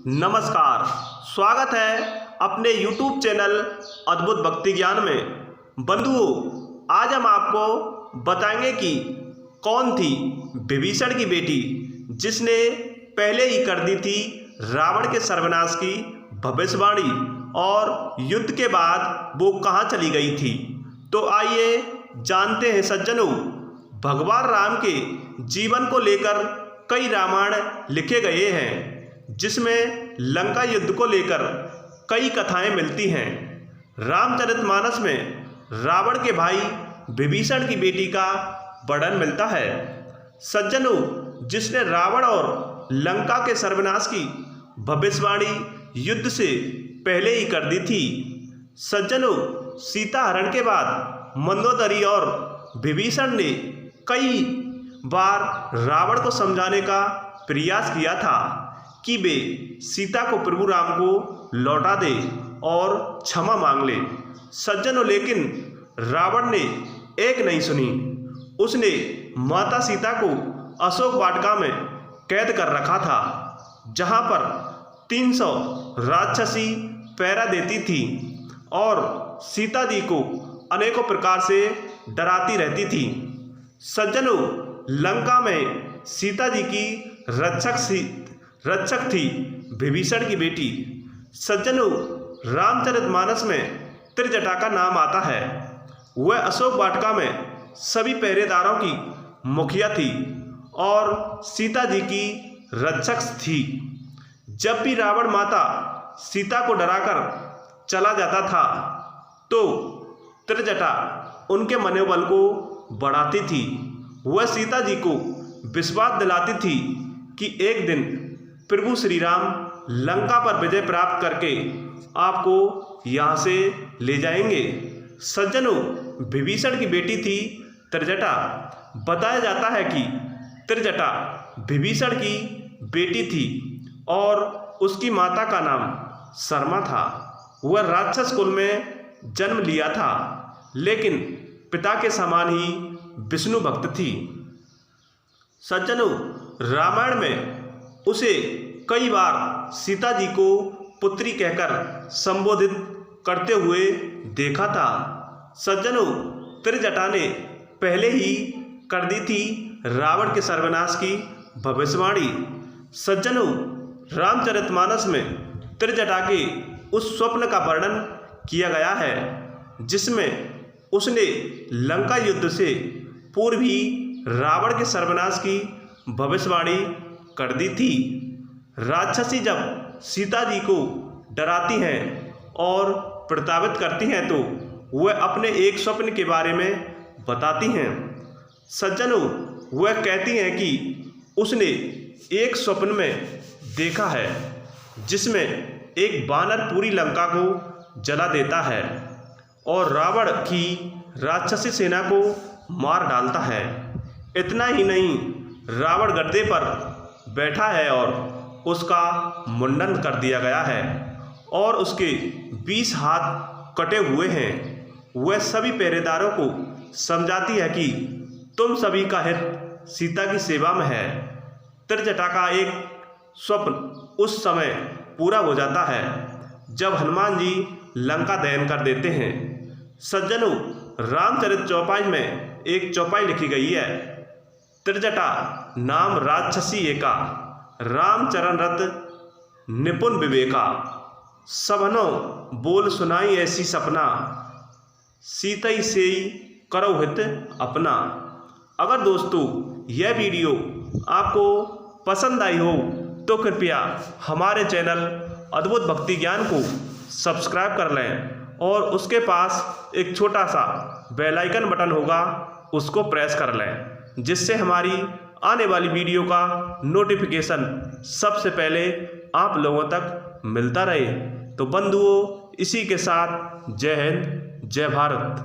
नमस्कार, स्वागत है अपने YouTube चैनल अद्भुत भक्ति ज्ञान में। बंधुओं, आज हम आपको बताएंगे कि कौन थी विभीषण की बेटी जिसने पहले ही कर दी थी रावण के सर्वनाश की भविष्यवाणी और युद्ध के बाद वो कहाँ चली गई थी। तो आइए जानते हैं सज्जनों, भगवान राम के जीवन को लेकर कई रामायण लिखे गए हैं जिसमें लंका युद्ध को लेकर कई कथाएं मिलती हैं। रामचरितमानस में रावण के भाई विभीषण की बेटी का वर्णन मिलता है। सज्जनों, जिसने रावण और लंका के सर्वनाश की भविष्यवाणी युद्ध से पहले ही कर दी थी। सज्जनों, सीता हरण के बाद मंदोदरी और विभीषण ने कई बार रावण को समझाने का प्रयास किया था कि वे सीता को प्रभु राम को लौटा दे और क्षमा मांग ले। सज्जनों, लेकिन रावण ने एक नहीं सुनी। उसने माता सीता को अशोक वाटिका में कैद कर रखा था, जहां पर 300 राक्षसी पहरा देती थी और सीता जी को अनेकों प्रकार से डराती रहती थी। सज्जनों, लंका में सीता जी की रक्षक थी विभीषण की बेटी। सज्जनों, रामचरितमानस में त्रिजटा का नाम आता है। वह अशोक वाटिका में सभी पहरेदारों की मुखिया थी और सीता जी की रक्षक थी। जब भी रावण माता सीता को डराकर चला जाता था तो त्रिजटा उनके मनोबल को बढ़ाती थी। वह सीता जी को विश्वास दिलाती थी कि एक दिन प्रभु श्री राम लंका पर विजय प्राप्त करके आपको यहाँ से ले जाएंगे। सज्जनों, विभीषण की बेटी थी त्रिजटा। बताया जाता है कि त्रिजटा विभीषण की बेटी थी और उसकी माता का नाम शर्मा था। वह राक्षस कुल में जन्म लिया था, लेकिन पिता के समान ही विष्णु भक्त थी। सज्जनों, रामायण में उसे कई बार सीता जी को पुत्री कहकर संबोधित करते हुए देखा था। सज्जनों, त्रिजटा ने पहले ही कर दी थी रावण के सर्वनाश की भविष्यवाणी। सज्जनों, रामचरितमानस में त्रिजटा के उस स्वप्न का वर्णन किया गया है जिसमें उसने लंका युद्ध से पूर्व ही रावण के सर्वनाश की भविष्यवाणी कर दी थी। राक्षसी जब सीता जी को डराती हैं और प्रताड़ित करती हैं तो वह अपने एक स्वप्न के बारे में बताती हैं। सज्जनों, वह कहती हैं कि उसने एक स्वप्न में देखा है जिसमें एक वानर पूरी लंका को जला देता है और रावण की राक्षसी सेना को मार डालता है। इतना ही नहीं, रावण गद्दे पर बैठा है और उसका मुंडन कर दिया गया है और उसके 20 हाथ कटे हुए हैं। वह सभी पहरेदारों को समझाती है कि तुम सभी का हित सीता की सेवा में है। त्रिजटा का एक स्वप्न उस समय पूरा हो जाता है जब हनुमान जी लंका दहन कर देते हैं। सज्जनों, रामचरित चौपाई में एक चौपाई लिखी गई है। त्रिजटा नाम राक्षसी एका, रामचरण रत निपुण विवेका, सबनो बोल सुनाई ऐसी सपना, सीतई सेई करो हित अपना। अगर दोस्तों यह वीडियो आपको पसंद आई हो तो कृपया हमारे चैनल अद्भुत भक्ति ज्ञान को सब्सक्राइब कर लें और उसके पास एक छोटा सा बेल आइकन बटन होगा, उसको प्रेस कर लें, जिससे हमारी आने वाली वीडियो का नोटिफिकेशन सबसे पहले आप लोगों तक मिलता रहे। तो बंधुओं, इसी के साथ जय हिंद, जय भारत।